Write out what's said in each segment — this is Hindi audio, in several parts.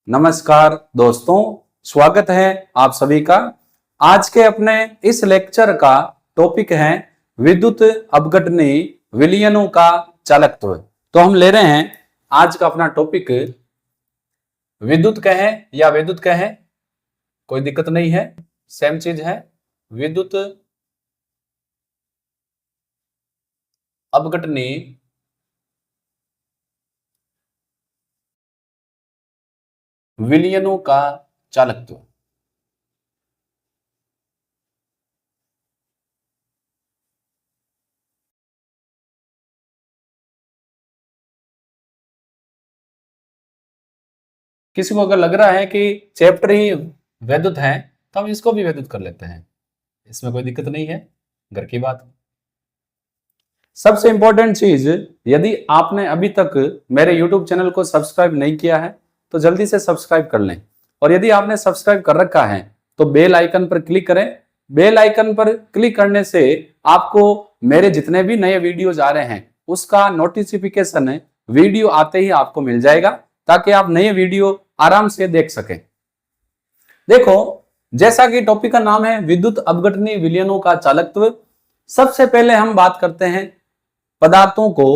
नमस्कार दोस्तों, स्वागत है आप सभी का। आज के अपने इस लेक्चर का टॉपिक है विद्युत अपघटनी विलयनों का चालकत्व। तो हम ले रहे हैं आज का अपना टॉपिक विद्युत कहें या विद्युत कहें, कोई दिक्कत नहीं है, सेम चीज है। विद्युत अपघटनी विलयनों का चालकत्व। किसी को अगर लग रहा है कि चैप्टर ही वैद्युत है तो हम इसको भी वैद्युत कर लेते हैं, इसमें कोई दिक्कत नहीं है, घर की बात। सबसे इंपॉर्टेंट चीज, यदि आपने अभी तक मेरे YouTube चैनल को सब्सक्राइब नहीं किया है तो जल्दी से सब्सक्राइब कर लें, और यदि आपने सब्सक्राइब कर रखा है तो बेल आइकन पर क्लिक करें। बेल आइकन पर क्लिक करने से आपको मेरे जितने भी नए वीडियोज आ रहे हैं उसका नोटिफिकेशन वीडियो आते ही आपको मिल जाएगा, ताकि आप नए वीडियो आराम से देख सकें। देखो, जैसा कि टॉपिक का नाम है विद्युत अपघटनी विलयनों का चालकत्व, सबसे पहले हम बात करते हैं पदार्थों को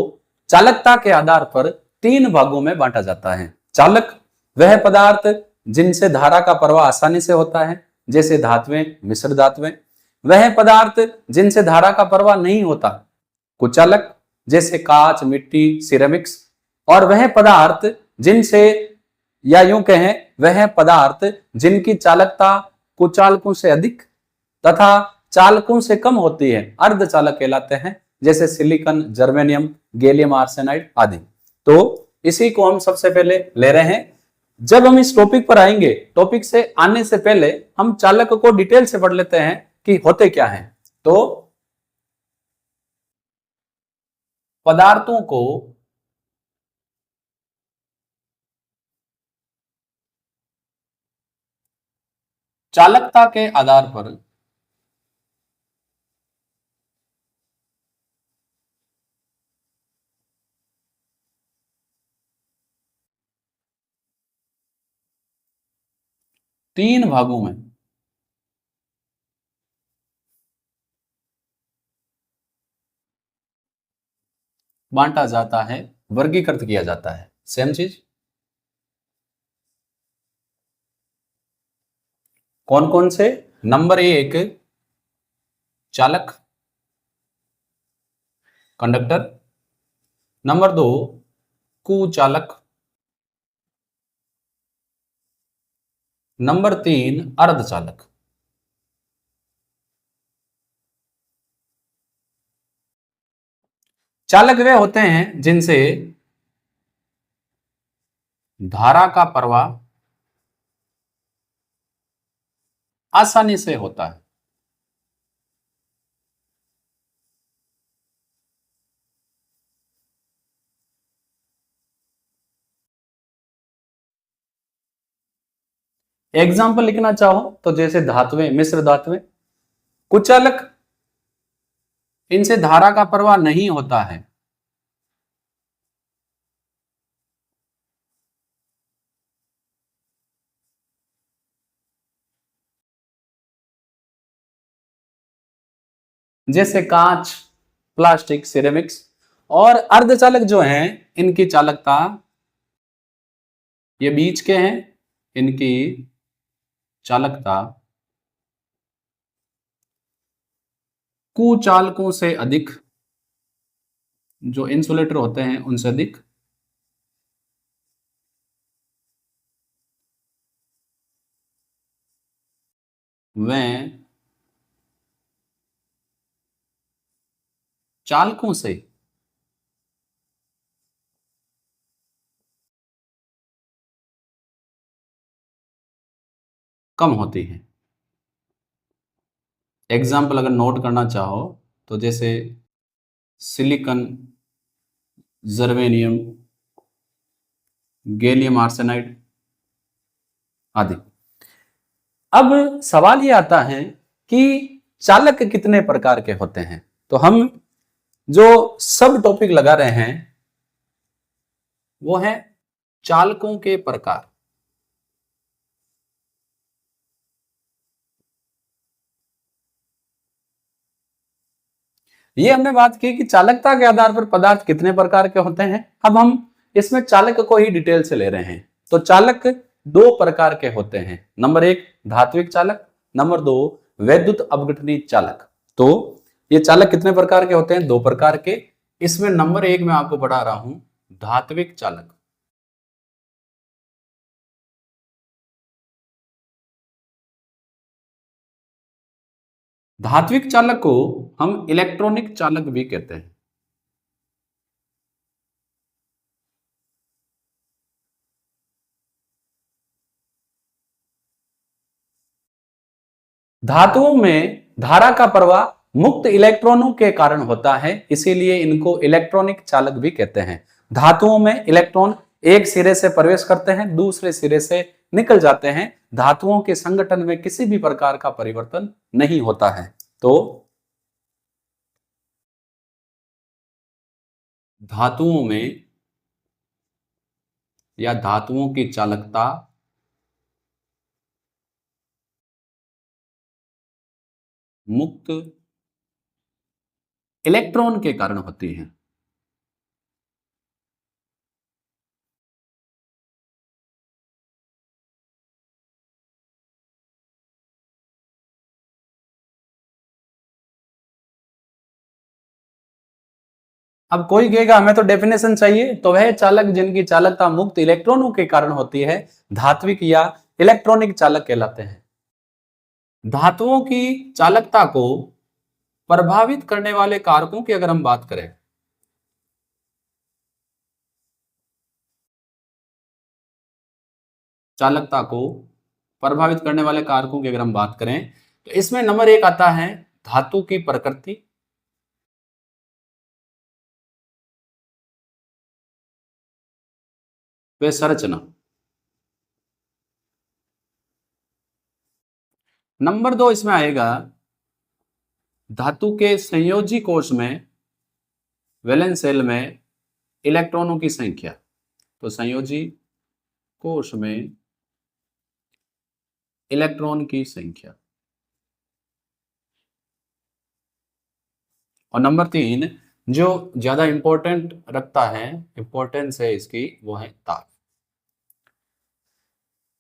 चालकता के आधार पर तीन भागों में बांटा जाता है। चालक वह पदार्थ जिनसे धारा का प्रवाह आसानी से होता है, जैसे धातुएं, मिश्र धातुएं। वह पदार्थ जिनसे धारा का प्रवाह नहीं होता, कुचालक, जैसे कांच, मिट्टी, सिरेमिक्स। और वह पदार्थ जिनसे, या यूं कहें वह पदार्थ जिनकी चालकता कुचालकों से अधिक तथा चालकों से कम होती है, अर्धचालक कहलाते हैं, जैसे सिलिकॉन, जर्मेनियम, गैलियम आर्सेनाइड आदि। तो इसी को हम सबसे पहले ले रहे हैं। जब हम इस टॉपिक पर आएंगे, टॉपिक से आने से पहले हम चालक को डिटेल से पढ़ लेते हैं कि होते क्या हैं। तो पदार्थों को चालकता के आधार पर तीन भागों में बांटा जाता है, वर्गीकृत किया जाता है। सेम चीज कौन कौन से? नंबर एक, चालक, कंडक्टर। नंबर दो, कुचालक। नंबर तीन, अर्धचालक। चालक वे होते हैं जिनसे धारा का प्रवाह आसानी से होता है। एग्जाम्पल लिखना चाहो तो जैसे धातुएं, मिश्र धातुएं। कुचालक, इनसे धारा का प्रवाह नहीं होता है। जैसे कांच, प्लास्टिक, सिरेमिक्स। और अर्धचालक जो हैं, इनकी चालकता, ये बीच के हैं, इनकी चालकता कुचालकों से अधिक, जो इंसुलेटर होते हैं उनसे अधिक। वह चालकों से कम होती है। एग्जाम्पल अगर नोट करना चाहो तो जैसे सिलिकॉन, जर्मेनियम, गैलियम आर्सेनाइड आदि। अब सवाल ये आता है कि चालक कितने प्रकार के होते हैं। तो हम जो सब टॉपिक लगा रहे हैं वो है चालकों के प्रकार। ये हमने बात की कि चालकता के आधार पर पदार्थ कितने प्रकार के होते हैं। अब हम इसमें चालक को ही डिटेल से ले रहे हैं। तो चालक दो प्रकार के होते हैं। नंबर एक धात्विक चालक, नंबर दो वैद्युत अपघटनी चालक। तो ये चालक कितने प्रकार के होते हैं? दो प्रकार के। इसमें नंबर एक मैं आपको पढ़ा रहा हूं धात्विक चालक। धात्विक चालक को हम इलेक्ट्रॉनिक चालक भी कहते हैं। धातुओं में धारा का प्रवाह मुक्त इलेक्ट्रॉनों के कारण होता है, इसीलिए इनको इलेक्ट्रॉनिक चालक भी कहते हैं। धातुओं में इलेक्ट्रॉन एक सिरे से प्रवेश करते हैं, दूसरे सिरे से निकल जाते हैं। धातुओं के संगठन में किसी भी प्रकार का परिवर्तन नहीं होता है। तो धातुओं में या धातुओं की चालकता मुक्त इलेक्ट्रॉन के कारण होती है। अब कोई कहेगा हमें तो डेफिनेशन चाहिए, तो वह चालक जिनकी चालकता मुक्त इलेक्ट्रॉनों के कारण होती है धात्विक या इलेक्ट्रॉनिक चालक कहलाते हैं। धातुओं की चालकता को प्रभावित करने वाले कारकों की अगर हम बात करें, चालकता को प्रभावित करने वाले कारकों की अगर हम बात करें, तो इसमें नंबर एक आता है धातु की प्रकृति, व संरचना। नंबर दो इसमें आएगा धातु के संयोजी कोश में, वैलेंस शेल में इलेक्ट्रॉनों की संख्या। तो संयोजी कोश में इलेक्ट्रॉन की संख्या। और नंबर तीन जो ज्यादा इंपॉर्टेंट रखता है, इंपॉर्टेंस है इसकी, वो है ताप।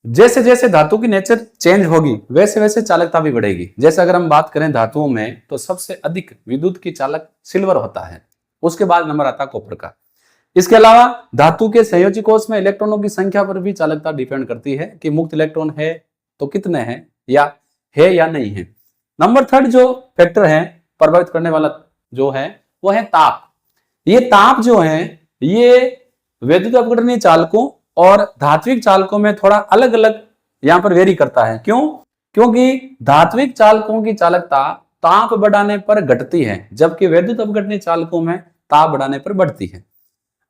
जैसे जैसे धातु की नेचर चेंज होगी वैसे वैसे चालकता भी बढ़ेगी। जैसे अगर हम बात करें धातुओं में, तो सबसे अधिक विद्युत की चालक सिल्वर होता है, उसके बाद नंबर आता है कॉपर का। इसके अलावा धातु के संयोजी कोश में इलेक्ट्रॉनों की संख्या पर भी चालकता डिपेंड करती है कि मुक्त इलेक्ट्रॉन है तो कितने हैं, या नहीं है। नंबर थर्ड जो फैक्टर है प्रभावित करने वाला जो है वो है ताप। ये ताप जो है ये वैद्युत अपघटनीय चालकों और धात्विक चालकों में थोड़ा अलग अलग यहां पर वेरी करता है। क्यों? क्योंकि धात्विक चालकों की चालकता ताप बढ़ाने पर घटती है, जबकि वैद्युत अपघटनीय चालकों में ताप बढ़ाने पर बढ़ती है।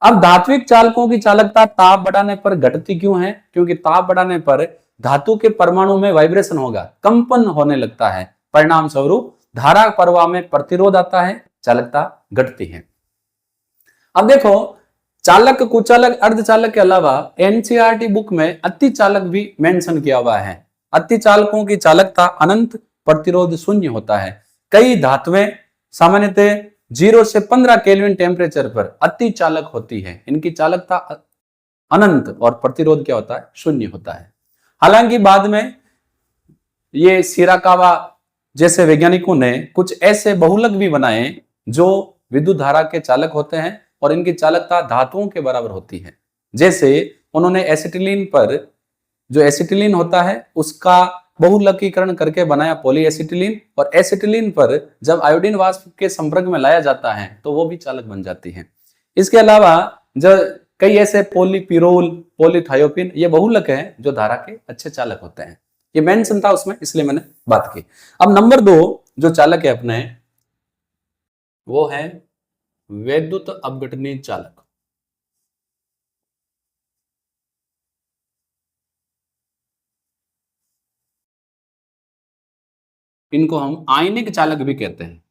अब धात्विक चालकों की चालकता ताप बढ़ाने पर घटती क्यों है? क्योंकि ताप बढ़ाने पर धातु के परमाणु में वाइब्रेशन होगा, कंपन होने लगता है, परिणाम स्वरूप धारा प्रवाह में प्रतिरोध आता है, चालकता घटती है। अब देखो चालक, कुचालक, अर्धचालक के अलावा एनसीईआरटी बुक में अति चालक भी मेंशन किया हुआ है। अति चालकों की चालकता अनंत, प्रतिरोध शून्य होता है। कई धातुएं सामान्यतः 0 से 15 केल्विन टेम्परेचर पर अति चालक होती है, इनकी चालकता अनंत और प्रतिरोध क्या होता है? शून्य होता है। हालांकि बाद में ये शिराकावा जैसे वैज्ञानिकों ने कुछ ऐसे बहुलक भी बनाए जो विद्युत धारा के चालक होते हैं और इनकी चालकता धातुओं के बराबर होती है। जैसे उन्होंने एसिटिलीन पर, जो एसिटिलीन होता है उसका बहुलकीकरण करके बनाया पॉली एसिटिलीन, और एसिटिलीन पर जब आयोडीन वाष्प के संपर्क में लाया जाता है तो वो भी चालक बन जाती है। इसके अलावा जो कई ऐसे पॉलीपिरोल, पॉलीथायोपिन, ये बहुलक हैं जो धारा के अच्छे चालक होते हैं। ये मेंशन था उसमें, इसलिए मैंने बात की। अब नंबर दो जो चालक है अपने, वो है वैद्युत अपघटनीय चालक। इनको हम आयनिक चालक भी कहते हैं।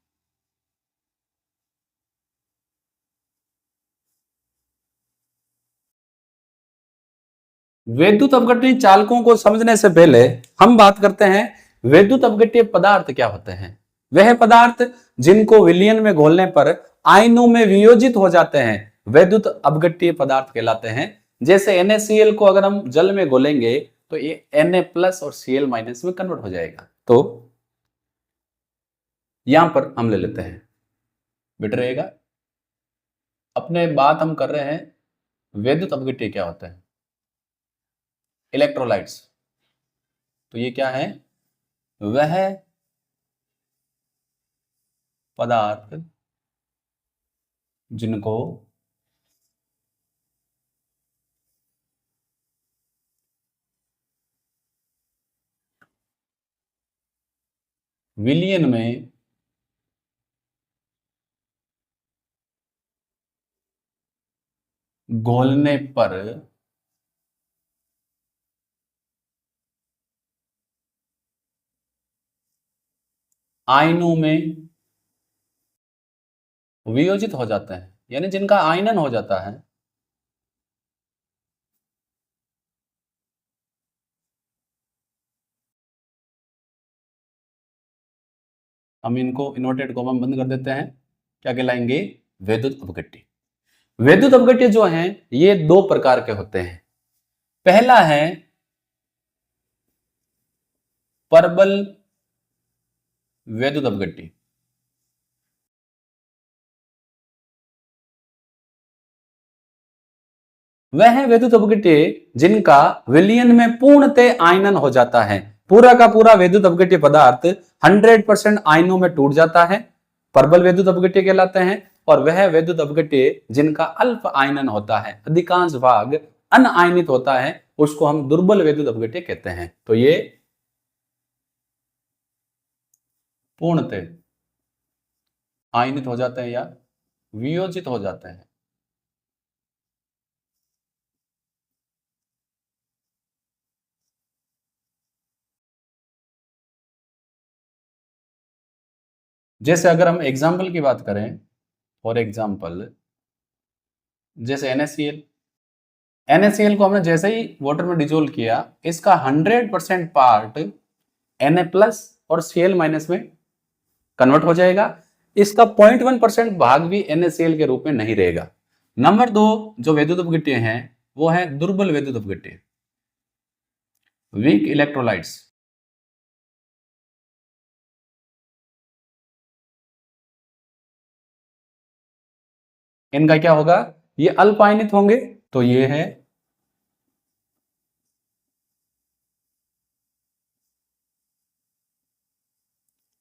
वैद्युत अपघटनीय चालकों को समझने से पहले हम बात करते हैं वैद्युत अपघट्य पदार्थ क्या होते हैं। वह पदार्थ जिनको विलयन में घोलने पर आयनों में वियोजित हो जाते हैं वैद्युत अपघट्य पदार्थ कहलाते हैं। जैसे NaCl को अगर हम जल में घोलेंगे तो ये Na प्लस और Cl माइनस में कन्वर्ट हो जाएगा। तो यहां पर हम ले लेते हैं, बेटर रहेगा। अपने बात हम कर रहे हैं वैद्युत अपघट्य क्या होता है, इलेक्ट्रोलाइट्स। तो ये क्या है, वह पदार्थ जिनको विलयन में घोलने पर आयनों में वियोजित हो जाते हैं, यानी जिनका आयनन हो जाता है। हम इनको इन्वर्टेड कॉमा बंद कर देते हैं, क्या कहलाएंगे, वैद्युत अपघट्य। वैद्युत अपघट्य जो हैं ये दो प्रकार के होते हैं। पहला है परबल वैद्युत अपघट्य। वह है वैद्युत अपघट्य जिनका विलयन में पूर्णतः आयनन हो जाता है। पूरा का पूरा वैद्युत अपघट्य पदार्थ 100% आयनों में टूट जाता है, परबल वैद्युत अपघट्य कहलाते हैं। और वह वैद्युत अपघट्य जिनका अल्प आयनन होता है, अधिकांश भाग अनआयनित होता है, उसको हम दुर्बल वैद्युत अपघट्य कहते हैं। तो ये पूर्णतः आयनित हो जाते हैं या वियोजित हो जाते हैं। जैसे अगर हम एग्जाम्पल की बात करें, फॉर एग्जाम्पल जैसे NaCl, NaCl को हमने जैसे ही वाटर में डिजोल्व किया, इसका 100% पार्ट Na प्लस और Cl माइनस में कन्वर्ट हो जाएगा। इसका 0.1% भाग भी NaCl के रूप में नहीं रहेगा। नंबर 2 जो वैद्युत अपघट्य हैं वो है दुर्बल वैद्युत अपघट्य, वीक इलेक्ट्रोलाइट्स। इनका क्या होगा, ये अल्प आयनित होंगे। तो ये है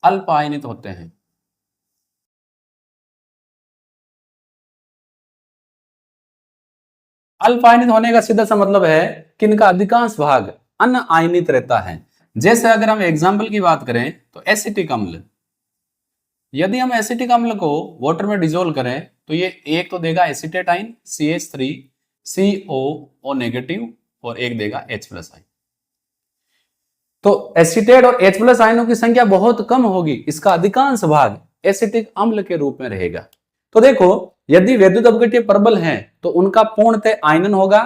अल्प आयनित होते हैं। अल्प आयनित होने का सीधा सा मतलब है कि इनका अधिकांश भाग अनआयनित रहता है। जैसे अगर हम एग्जाम्पल की बात करें तो एसिटिक अम्ल, यदि हम एसिटिक अम्ल को वाटर में डिजोल्व करें तो ये एक तो देगा acetate ion CH3 COO negative और एक देगा H प्लस आयन। तो एसिटेट और H प्लस आयनों की संख्या बहुत कम होगी, इसका अधिकांश भाग एसिटिक अम्ल के रूप में रहेगा। तो देखो यदि वैद्युत अपघट्य प्रबल हैं तो उनका पूर्णतः आयनन होगा,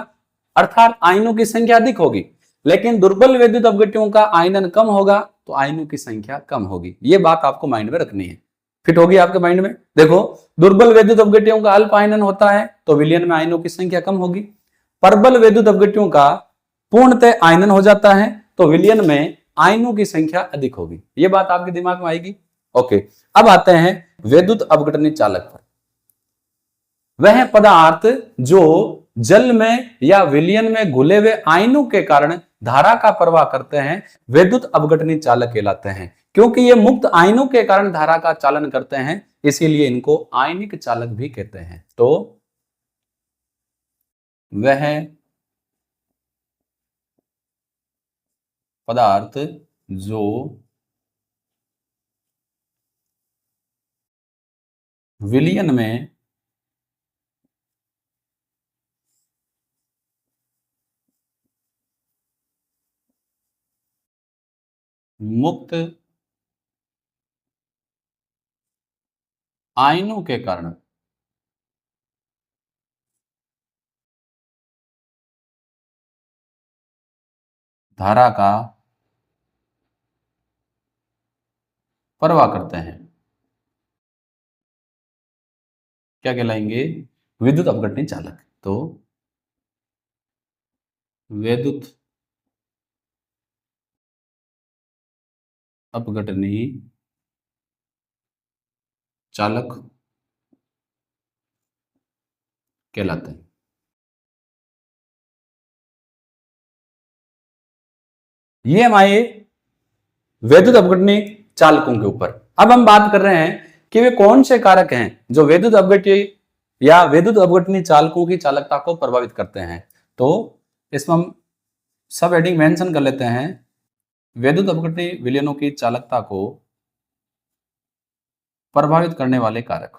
अर्थात आयनों की संख्या अधिक होगी। लेकिन दुर्बल वैद्युत अपघट्यों का आयनन कम होगा तो आयनों की संख्या कम होगी। ये बात आपको माइंड में रखनी है, फिट होगी आपके माइंड में। देखो दुर्बल वैद्युत अपघट्यों का अल्प आयनन होता है तो विलयन में आयनों की संख्या कम होगी। प्रबल वैद्युत अपघट्यों का पूर्णतः आयनन हो जाता है तो विलयन में आयनों की संख्या अधिक होगी। ये बात आपके दिमाग में आएगी। ओके, अब आते हैं वैद्युत अपघटनी चालक पर। वह पदार्थ जो जल में या विलयन में घुले हुए आयनों के कारण धारा का प्रवाह करते हैं वैद्युत अपघटनी चालक कहलाते हैं। क्योंकि ये मुक्त आयनों के कारण धारा का चालन करते हैं इसीलिए इनको आयनिक चालक भी कहते हैं। तो वह पदार्थ जो विलयन में मुक्त आयनों के कारण धारा का परवाह करते हैं, क्या कहलाएंगे? विद्युत अपघटनी चालक। तो विद्युत अपघटनी चालक कहलाते हैं। ये हमारे विद्युत अपघटनी चालकों के ऊपर। अब हम बात कर रहे हैं कि वे कौन से कारक हैं जो विद्युत अपघटनी या विद्युत अपघटनी चालकों की चालकता को प्रभावित करते हैं। तो इसमें हम सब हेडिंग मेंशन कर लेते हैं, विद्युत अपघटनी विलयनों की चालकता को प्रभावित करने वाले कारक।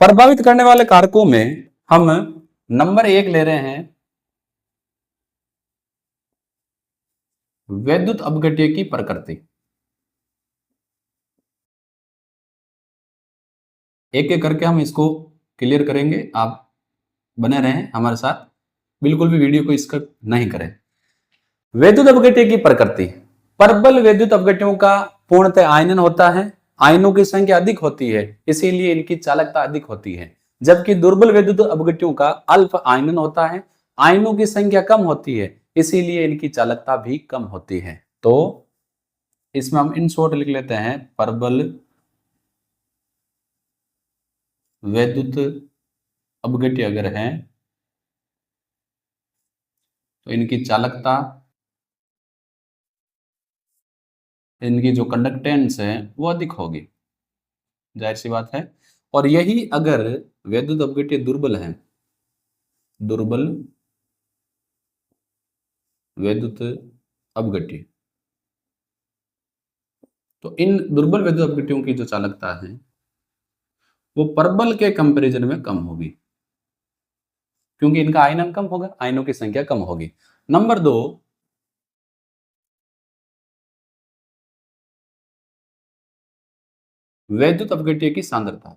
प्रभावित करने वाले कारकों में हम नंबर 1 ले रहे हैं विद्युत अपघट्य की प्रकृति। एक एक करके हम इसको क्लियर करेंगे, आप बने रहें हमारे साथ, बिल्कुल भी वीडियो को स्किप नहीं करें। विद्युत अपघट्य की प्रकृति। प्रबल विद्युत अपघट्यों का पूर्णतः आयनन होता है, आयनों की संख्या अधिक होती है, इसीलिए इनकी चालकता अधिक होती है। जबकि दुर्बल विद्युत अपघट्यों का अल्प आयनन होता है, आयनों की संख्या कम होती है, इसीलिए इनकी चालकता भी कम होती है। तो इसमें हम इन शॉर्ट लिख लेते हैं, प्रबल विद्युत अपघट्य अगर है तो इनकी चालकता, इनकी जो कंडक्टेंस है वो अधिक होगी, जाहिर सी बात है। और यही अगर विद्युत अपघट्य दुर्बल है, दुर्बल विद्युत अपघट्य, तो इन दुर्बल विद्युत अपघट्यों की जो चालकता है वो प्रबल के कंपैरिजन में कम होगी, क्योंकि इनका आयनन कम होगा, आयनों की संख्या कम होगी। नंबर 2, विद्युत अपघट्य की सांद्रता।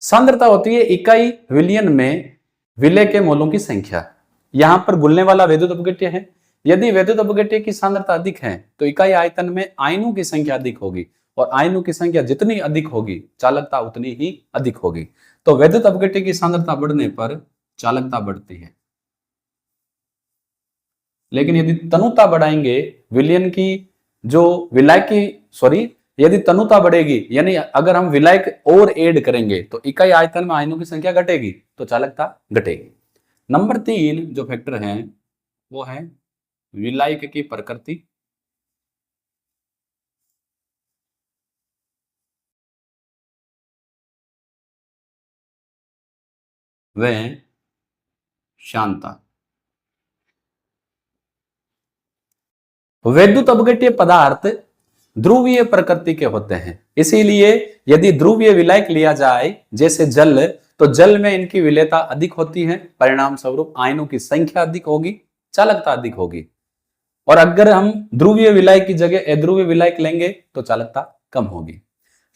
सांद्रता होती है इकाई विलयन में विलय के मोलों की संख्या। यहां पर घुलने वाला विद्युत अपघट्य है, यदि विद्युत अपघट्य की सांद्रता अधिक है तो इकाई आयतन में आयनों की संख्या अधिक होगी, और आयनों की संख्या जितनी अधिक होगी चालकता उतनी ही अधिक होगी। तो विद्युत अपघट्य की सांद्रता बढ़ने पर चालकता बढ़ती है। लेकिन यदि तनुता बढ़ाएंगे, विलयन की जो विलायक की सॉरी यदि तनुता बढ़ेगी, यानी अगर हम विलायक और ऐड करेंगे तो इकाई आयतन में आयनों की संख्या घटेगी, तो चालकता घटेगी। नंबर 3 जो फैक्टर है वो है विलायक की प्रकृति। वह शांता। विद्युत अपघट्य पदार्थ ध्रुवीय प्रकृति के होते हैं, इसीलिए यदि ध्रुवीय विलायक लिया जाए जैसे जल, तो जल में इनकी विलेयता अधिक होती है, परिणाम स्वरूप आयनों की संख्या अधिक होगी, चालकता अधिक होगी। और अगर हम ध्रुवीय विलायक की जगह अध्रुवीय विलायक लेंगे तो चालकता कम होगी।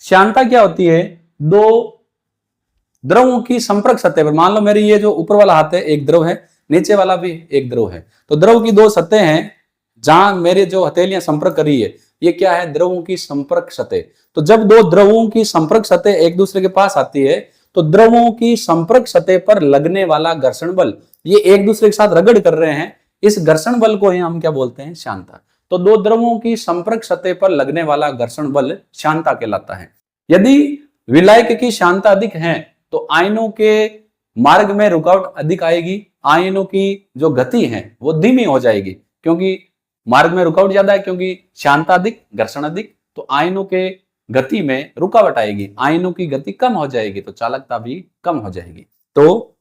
श्यानता क्या होती है? दो द्रवों की संपर्क सतह पर, मान लो मेरी ये जो ऊपर वाला हाथ है एक द्रव है, नीचे वाला भी एक द्रव है, तो द्रव की दो सतह हैं जहां मेरे जो हथेलियां संपर्क कर रही है, ये क्या है? द्रवों की संपर्क सतह। तो जब दो द्रवों की संपर्क सतह एक दूसरे के पास आती है तो द्रवों की संपर्क सतह पर लगने वाला घर्षण बल, ये एक दूसरे के साथ रगड़ कर रहे हैं, इस घर्षण बल को ही हम क्या बोलते हैं? श्यानता। तो दो द्रवों की संपर्क सतह पर लगने वाला घर्षण बल श्यानता कहलाता है। यदि विलायक की श्यानता अधिक है तो आयनों के मार्ग में रुकावट अधिक आएगी, आयनों की जो गति है वो धीमी हो जाएगी, क्योंकि मार्ग में रुकावट ज्यादा है, क्योंकि श्यानता अधिक घर्षण अधिक, तो आयनों के गति में रुकावट आएगी, आयनों की गति कम हो जाएगी, तो चालकता भी कम हो जाएगी। तो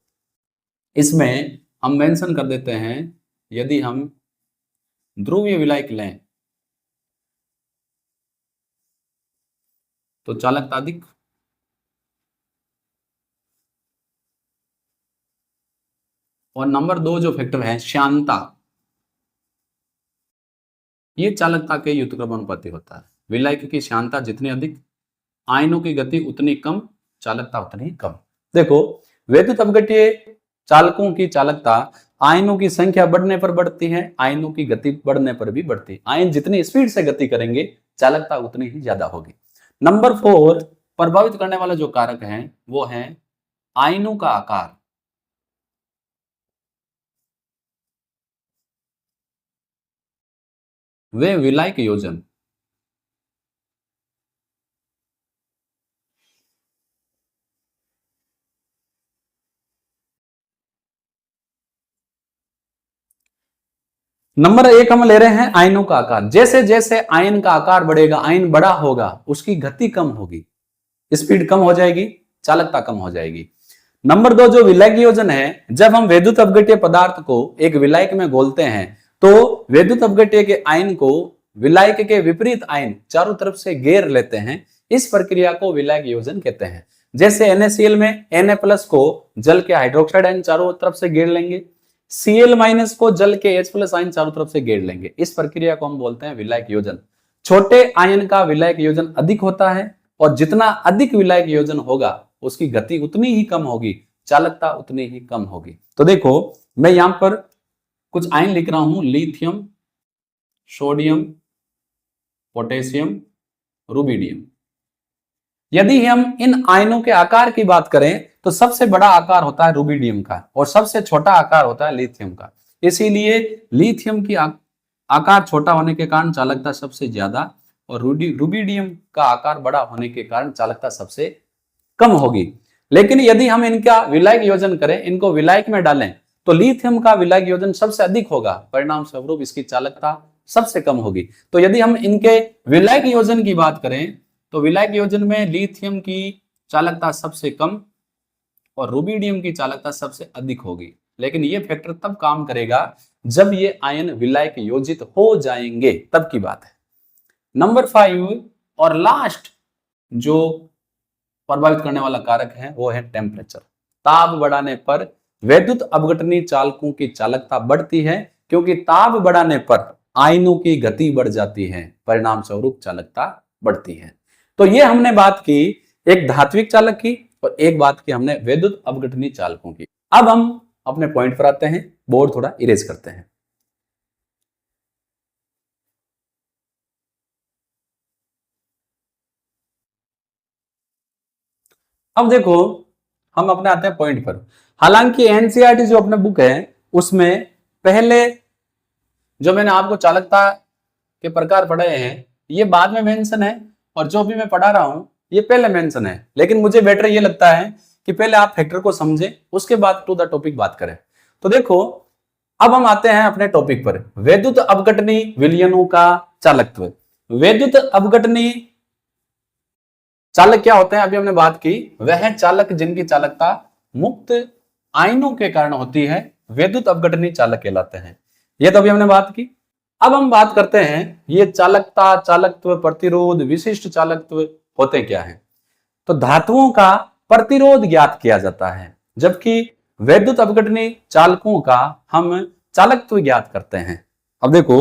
इसमें हम मेंशन कर देते हैं, यदि हम ध्रुवीय विलायक लें तो चालकता अधिक, और नंबर 2 जो फैक्टर है श्यानता, ये चालकता के व्युत्क्रमानुपाती होता है। विलायक की श्यानता जितनी अधिक, आयनों की गति उतनी कम, चालकता उतनी कम। देखो, वैद्युत अपघट्य चालकों की चालकता आयनों की संख्या बढ़ने पर बढ़ती है, आयनों की गति बढ़ने पर भी बढ़ती है। आयन जितनी स्पीड से गति करेंगे, चालकता उतनी ही ज्यादा होगी। नंबर 4, प्रभावित करने वाला जो कारक है वो है आयनों का आकार। वे विलायक योजन। नंबर 1 हम ले रहे हैं आयनों का आकार। जैसे जैसे आयन का आकार बढ़ेगा, आयन बड़ा होगा, उसकी गति कम होगी, स्पीड कम हो जाएगी, चालकता कम हो जाएगी। नंबर 2 जो विलायक योजन है, जब हम वैद्युत अपघट्य पदार्थ को एक विलायक में घोलते हैं तो वैद्युत अपघट्य के आयन को विलायक के विपरीत आयन चारों तरफ से घेर लेते हैं। इस प्रक्रिया को विलायक योजन कहते हैं। जैसे NaCl में Na+ को जल के हाइड्रोक्साइड आयन चारों तरफ से घेर लेंगे, Cl- को जल के H+ आयन चारों तरफ से घेर लेंगे। इस प्रक्रिया को हम बोलते हैं विलायक योजन। छोटे आयन का विलायक योजन अधिक होता है और जितना अधिक विलायक योजन होगा उसकी गति उतनी ही कम होगी, चालकता उतनी ही कम होगी। तो देखो, मैं यहां पर कुछ आयन लिख रहा हूं, लिथियम, सोडियम, पोटेशियम, रुबिडियम। यदि हम इन आयनों के आकार की बात करें तो सबसे बड़ा आकार होता है रुबिडियम का और सबसे छोटा आकार होता है लिथियम का। इसीलिए लिथियम की आकार छोटा होने के कारण चालकता सबसे ज्यादा और रुबिडियम का आकार बड़ा होने के कारण चालकता सबसे कम होगी। लेकिन यदि हम इनका विलायक योजन करें, इनको विलायक में डालें, तो लिथियम का विलायक योजन सबसे अधिक होगा, परिणाम स्वरूप इसकी चालकता सबसे कम होगी। तो यदि हम इनके विलायक योजन की बात करें तो विलायक योजन में लिथियम की चालकता सबसे कम और रुबिडियम की चालकता सबसे अधिक होगी। लेकिन ये फैक्टर तब काम करेगा जब ये आयन विलायक योजित हो जाएंगे, तब की बात है। नंबर 5 और लास्ट जो प्रभावित करने वाला कारक है वो है टेम्परेचर। ताप बढ़ाने पर वैद्युत अपघटनी चालकों की चालकता बढ़ती है, क्योंकि ताप बढ़ाने पर आयनों की गति बढ़ जाती है, परिणाम स्वरूप चालकता बढ़ती है। तो ये हमने बात की एक धात्विक चालक की और एक बात की हमने वैद्युत अपघटनी चालकों की। अब हम अपने पॉइंट पर आते हैं, बोर्ड थोड़ा इरेज करते हैं। अब देखो, हम अपने आते हैं पॉइंट पर। हालांकि एनसीईआरटी जो अपना बुक है उसमें पहले जो मैंने आपको चालकता के प्रकार पढ़ाए हैं ये बाद में मेंशन है और जो भी मैं पढ़ा रहा हूं ये पहले मेंशन है। लेकिन मुझे बेटर ये लगता है कि पहले आप फैक्टर को समझें, उसके बाद टू द टॉपिक बात करें। तो देखो, अब हम आते हैं अपने टॉपिक पर, वैद्युत अपघटनी विलयनों का चालकत्व। वैद्युत अपघटनी चालक क्या होते हैं, अभी हमने बात की, वह चालक जिनकी चालकता मुक्त आयनों के कारण होती है, वैद्युत अपघटनी चालक कहलाते हैं। ये तो अभी हमने बात की। अब हम बात करते हैं ये चालकता, चालकत्व, प्रतिरोध, विशिष्ट चालकत्व होते क्या है। तो धातुओं का प्रतिरोध ज्ञात किया जाता है, जबकि वैद्युत अपघटनी चालकों का हम चालकत्व ज्ञात करते हैं। अब देखो,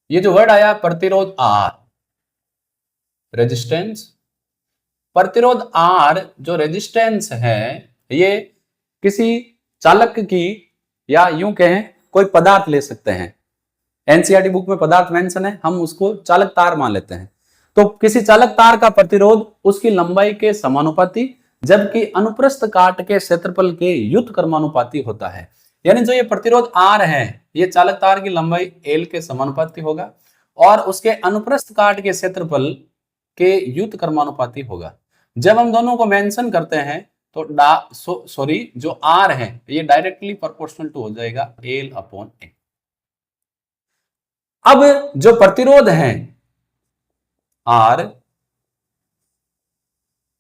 ये जो वर्ड आया प्रतिरोध आर, रेजिस्टेंस, प्रतिरोध आर जो रेजिस्टेंस है ये किसी चालक की या यूं कहें कोई पदार्थ ले सकते हैं। एनसीईआरटी बुक में पदार्थ मेंशन है, हम उसको चालक तार मान लेते हैं। तो किसी चालक तार का प्रतिरोध उसकी लंबाई के समानुपाती, जबकि अनुप्रस्थ काट के क्षेत्रफल के व्युत्क्रमानुपाती होता है। यानी जो ये प्रतिरोध आर है ये चालक तार की लंबाई एल के समानुपाती होगा और उसके अनुप्रस्थ काट के क्षेत्रफल के व्युत्क्रमानुपाती होगा। जब हम दोनों को मेंशन करते हैं तो जो आर है ये डायरेक्टली प्रोपोर्शनल टू हो जाएगा L/A। अब जो प्रतिरोध है आर,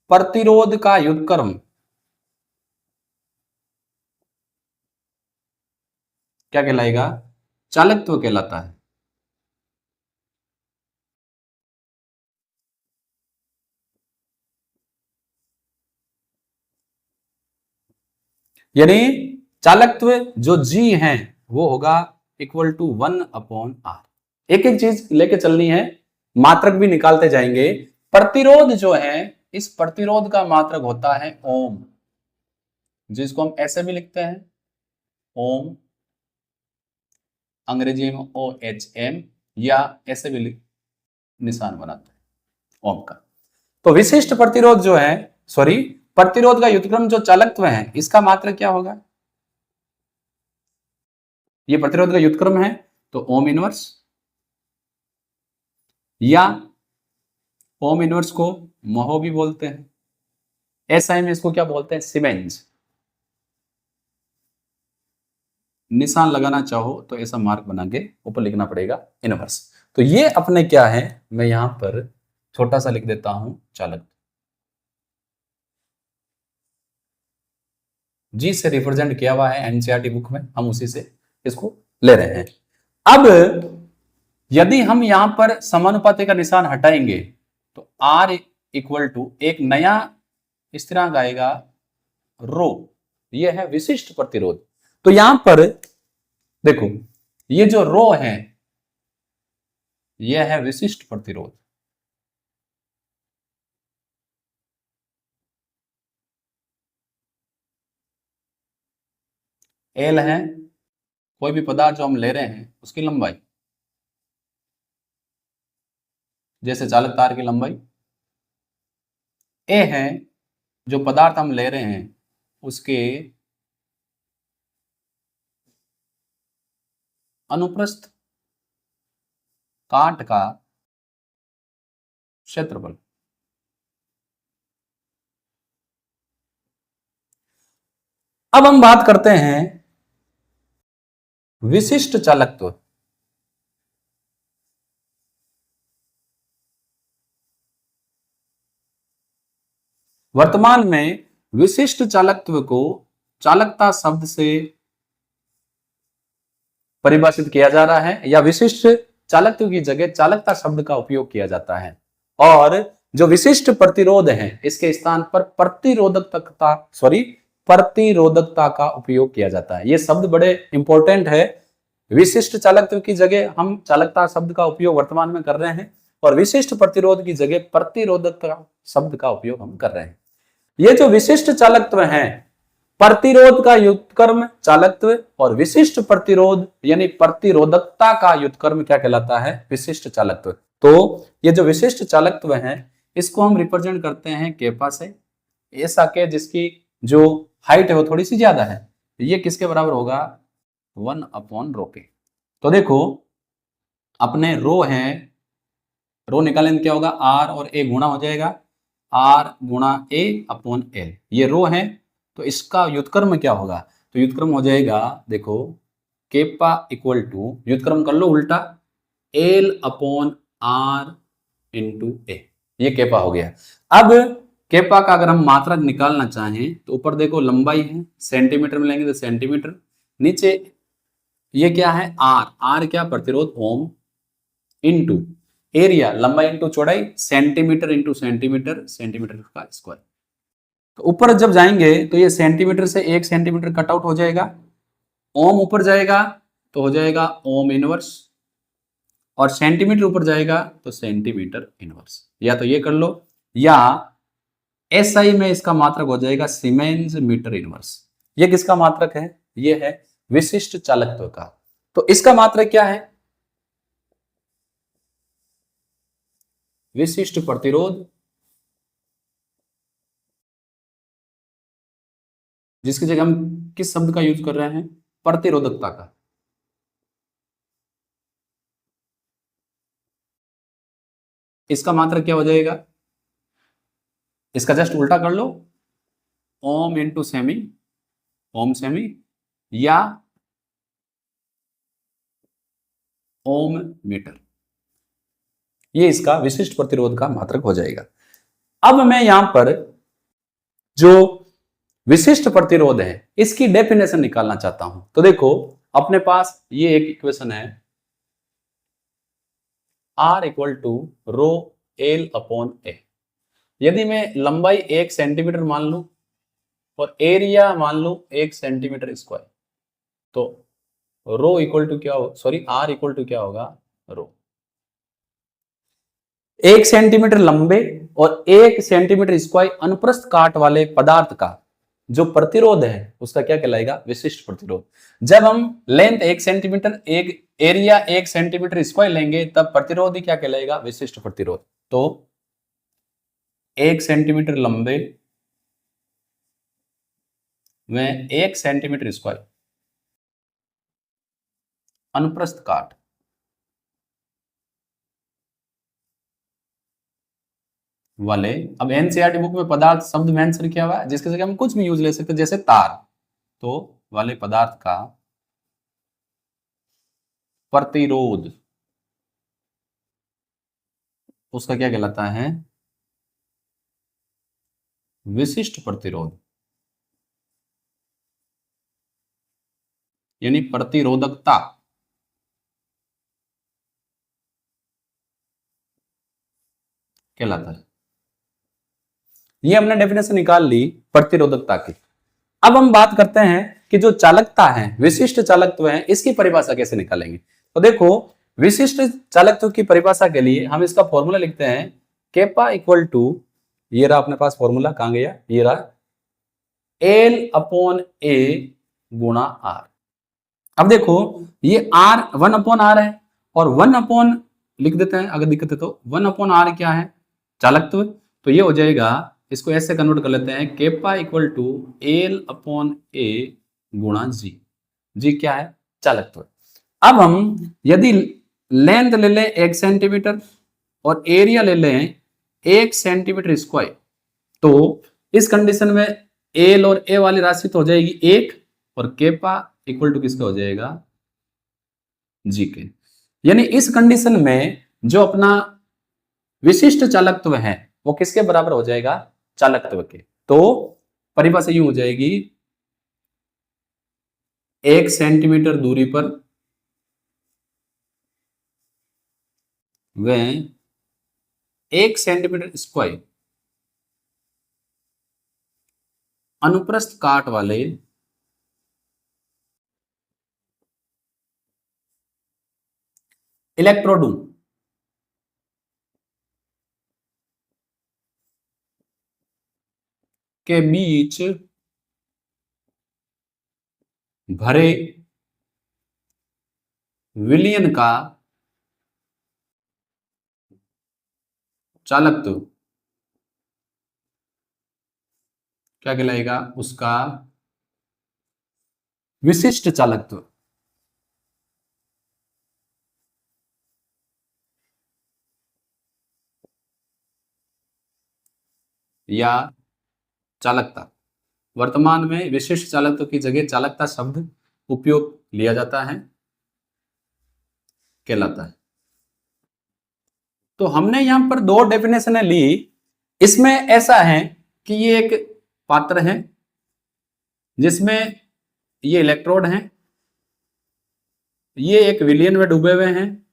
प्रतिरोध का व्युत्क्रम क्या कहलाएगा, चालकत्व कहलाता है। यानी चालकत्व जो जी है वो होगा इक्वल टू 1/r। एक एक चीज लेके चलनी है, मात्रक भी निकालते जाएंगे। प्रतिरोध जो है, इस प्रतिरोध का मात्रक होता है ओम, जिसको हम ऐसे भी लिखते हैं ओम, अंग्रेजी में OHM, या ऐसे भी निशान बनाते हैं ओम का। तो विशिष्ट प्रतिरोध जो है, सॉरी, प्रतिरोध का व्युत्क्रम जो चालकत्व है, इसका मात्रक क्या होगा? ये प्रतिरोध का व्युत्क्रम है तो ओम इनवर्स, या ओम इनवर्स को महो भी बोलते हैं, एसआई में इसको क्या बोलते हैं? सीमेंस। निशान लगाना चाहो तो ऐसा मार्क बना के ऊपर लिखना पड़ेगा इनवर्स। तो ये अपने क्या है, मैं यहां पर छोटा सा लिख देता हूं चालक, जी से रिप्रेजेंट किया हुआ है एनसीईआरटी बुक में, हम उसी से इसको ले रहे हैं। अब यदि हम यहां पर समानुपाती का निशान हटाएंगे तो R इक्वल टू एक नया स्थिरांक आएगा रो, यह है विशिष्ट प्रतिरोध। तो यहां पर देखो, ये जो रो है यह है विशिष्ट प्रतिरोध, एल है कोई भी पदार्थ जो हम ले रहे हैं उसकी लंबाई, जैसे चालक तार की लंबाई। ए है जो पदार्थ हम ले रहे हैं उसके अनुप्रस्थ काट का क्षेत्रफल। अब हम बात करते हैं विशिष्ट चालकत्व। वर्तमान में विशिष्ट चालकत्व को चालकता शब्द से परिभाषित किया जा रहा है, या विशिष्ट चालकत्व की जगह चालकता शब्द का उपयोग किया जाता है, और जो विशिष्ट प्रतिरोध है इसके स्थान पर प्रतिरोधकता का उपयोग किया जाता है। ये शब्द बड़े इंपॉर्टेंट है। विशिष्ट चालकत्व की जगह हम चालकता शब्द का उपयोग वर्तमान में कर रहे हैं, और विशिष्ट प्रतिरोध की जगह प्रतिरोधकता शब्द का उपयोग हम कर रहे हैं। ये जो विशिष्ट चालकत्व है, प्रतिरोध का व्युत्क्रम चालकत्व, और विशिष्ट प्रतिरोध यानी प्रतिरोधकता का व्युत्क्रम क्या कहलाता है? विशिष्ट चालकत्व। तो ये जो विशिष्ट चालकत्व है इसको हम रिप्रेजेंट करते हैं केपा से, ऐसा के जिसकी जो हाइट है वो थोड़ी सी ज्यादा है। ये किसके बराबर होगा? 1/रो के। तो देखो अपने रो है, रो निकालेंगे क्या होगा? R और A गुणा हो जाएगा, R गुणा A/L। ये रो है तो इसका व्युत्क्रम क्या होगा? तो व्युत्क्रम हो जाएगा, देखो केपा इक्वल टू, व्युत्क्रम कर लो उल्टा, L/R इंटू A। ये केपा हो गया। अब केपा का अगर हम मात्रक निकालना चाहें तो ऊपर देखो लंबाई है, सेंटीमीटर में लेंगे तो सेंटीमीटर, नीचे ये क्या है? R क्या? प्रतिरोध ओम, इंटू एरिया, लंबाई इंटू चौड़ाई, सेंटीमीटर इंटू सेंटीमीटर, सेंटीमीटर का स्क्वायर। तो ऊपर जब जाएंगे तो ये सेंटीमीटर से 1 सेंटीमीटर कट आउट हो जाएगा, ओम ऊपर जाएगा तो हो जाएगा ओम इनवर्स, और सेंटीमीटर ऊपर जाएगा तो सेंटीमीटर इनवर्स। या तो ये कर लो, या एसआई में इसका मात्रक हो जाएगा सीमेंस मीटर इनवर्स। ये किसका मात्रक है? ये है विशिष्ट चालकत्व का। तो इसका मात्रक क्या है? विशिष्ट प्रतिरोध, जिसकी जगह हम किस शब्द का यूज कर रहे हैं? प्रतिरोधकता का। इसका मात्रक क्या हो जाएगा? इसका जस्ट उल्टा कर लो, ओम इंटू सेमी, ओम सेमी, या ओम मीटर। ये इसका विशिष्ट प्रतिरोध का मात्रक हो जाएगा। अब मैं यहां पर जो विशिष्ट प्रतिरोध है इसकी डेफिनेशन निकालना चाहता हूं। तो देखो अपने पास ये एक इक्वेशन है, R equal to row L/A। यदि मैं लंबाई 1 सेंटीमीटर मान लू और एरिया मान लू 1 सेंटीमीटर स्क्वायर, तो रो इक्वल टू क्या हो, सॉरी आर इक्वल टू क्या होगा, रो। 1 सेंटीमीटर लंबे और 1 सेंटीमीटर स्क्वायर अनुप्रस्थ काट वाले पदार्थ का जो प्रतिरोध है उसका क्या कहलाएगा, विशिष्ट प्रतिरोध। जब हम लेंथ 1 सेंटीमीटर, एक एरिया 1 सेंटीमीटर स्क्वायर लेंगे तब प्रतिरोध ही क्या कहलाएगा, विशिष्ट प्रतिरोध। तो 1 सेंटीमीटर लंबे में 1 सेंटीमीटर स्क्वायर अनुप्रस्थ काट वाले, अब एनसीईआरटी बुक में पदार्थ शब्द मेंशन किया हुआ है जिसके जगह हम कुछ भी यूज ले सकते हैं, जैसे तार, तो वाले पदार्थ का प्रतिरोध उसका क्या कहलाता है, विशिष्ट प्रतिरोध, यानी प्रतिरोधकता कहलाता है। ये हमने डेफिनेशन निकाल ली प्रतिरोधकता की। अब हम बात करते हैं कि जो चालकता है, विशिष्ट चालकत्व है, इसकी परिभाषा कैसे निकालेंगे। तो देखो, विशिष्ट चालकत्व की परिभाषा के लिए हम इसका फॉर्मूला लिखते हैं, केपा इक्वल टू, ये रहा अपने पास फॉर्मूला, कहां गया, ये रहा, L अपॉन A गुणा आर। अब देखो ये आर 1/r है और 1 लिख देते हैं अगर दिक्कत है तो, 1/r क्या है, चालकत्व। तो ये हो जाएगा, इसको ऐसे कन्वर्ट कर लेते हैं, kappa equal to L upon A गुणा जी। जी क्या है, चालकत्व। अब हम यदि लेंथ ले लें 1 सेंटीमीटर और एरिया ले लें 1 सेंटीमीटर स्क्वायर, तो इस कंडीशन में एल और ए वाली राशि तो हो जाएगी 1 और केपा इक्वल टू किसका हो जाएगा, जी के। यानी इस कंडीशन में जो अपना विशिष्ट चालकत्व है वो किसके बराबर हो जाएगा, चालकत्व के। तो परिभाषा यूं हो जाएगी, 1 सेंटीमीटर दूरी पर वह 1 सेंटीमीटर स्क्वायर अनुप्रस्थ काट वाले इलेक्ट्रोडों के बीच भरे विलयन का चालकत्व क्या कहलाएगा, उसका विशिष्ट चालकत्व या चालकता। वर्तमान में विशिष्ट चालकत्व की जगह चालकता शब्द उपयोग लिया जाता है, कहलाता है। तो हमने यहां पर 2 डेफिनेशन ली। इसमें ऐसा है कि ये एक पात्र है जिसमें ये इलेक्ट्रोड हैं, ये एक विलयन में डूबे हुए हैं,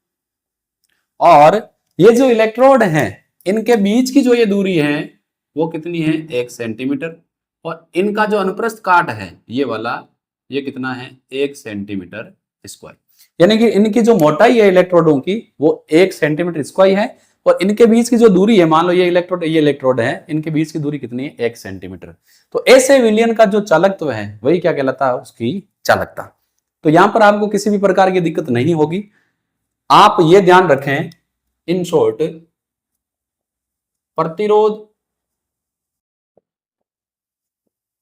और ये जो इलेक्ट्रोड हैं इनके बीच की जो ये दूरी है वो कितनी है, 1 सेंटीमीटर, और इनका जो अनुप्रस्थ काट है ये वाला, ये कितना है, 1 सेंटीमीटर स्क्वायर। यानी कि इनकी जो मोटाई है इलेक्ट्रोडों की वो 1 सेंटीमीटर स्क्वायर है, और इनके बीच की जो दूरी है, मान लो ये इलेक्ट्रोड है, इनके बीच की दूरी कितनी है, 1 सेंटीमीटर। तो ऐसे विलयन का जो चालकत्व है वही क्या कहलाता है, उसकी चालकता। तो यहां पर आपको किसी भी प्रकार की दिक्कत नहीं होगी। आप ये ध्यान रखें, इन शॉर्ट, प्रतिरोध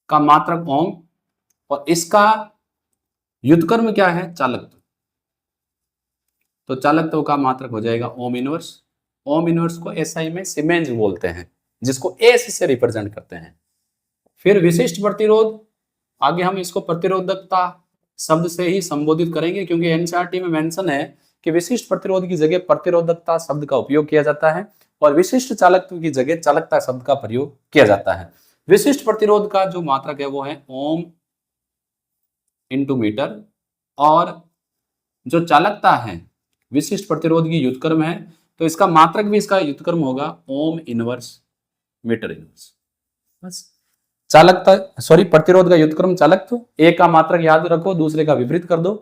का मात्रक ओम और इसका व्युत्क्रम क्या है, चालकत्व। तो चालकत्व का मात्रक हो जाएगा ओम इनवर्स। ओम इनवर्स को एसआई में सीमेंस बोलते हैं, जिसको एस से रिप्रेजेंट करते हैं। फिर विशिष्ट प्रतिरोध, आगे हम इसको प्रतिरोधकता शब्द से ही संबोधित करेंगे, क्योंकि एनसीईआरटी में मेंशन है कि विशिष्ट प्रतिरोध की जगह प्रतिरोधकता शब्द का उपयोग किया जाता है और विशिष्ट चालकत्व की जगह चालकता शब्द का प्रयोग किया जाता है। विशिष्ट प्रतिरोध का जो मात्रक है वो है ओम इंटू मीटर, और जो चालकता है विशिष्ट प्रतिरोध की व्युत्क्रम है, तो इसका मात्रक भी इसका व्युत्क्रम होगा ओम इनवर्स मीटर इनवर्स। बस चालकता, सॉरी, प्रतिरोध का व्युत्क्रम चालकत्व, एक का मात्रक याद रखो, दूसरे का विपरीत कर दो,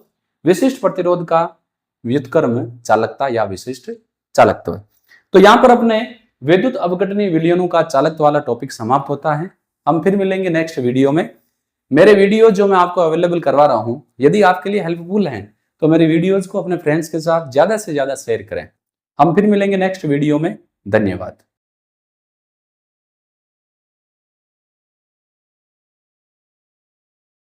विशिष्ट प्रतिरोध का व्युत्क्रम चालकता या विशिष्ट चालकत्व। तो यहां पर अपने विद्युत अवघटनीय विलयनों का चालकत्व वाला टॉपिक समाप्त होता है। हम फिर मिलेंगे नेक्स्ट वीडियो में। मेरे वीडियो जो मैं आपको अवेलेबल करवा रहा हूं, यदि आपके लिए हेल्पफुल हैं तो मेरे वीडियोज को अपने फ्रेंड्स के साथ ज्यादा से ज्यादा शेयर करें। हम फिर मिलेंगे नेक्स्ट वीडियो में। धन्यवाद।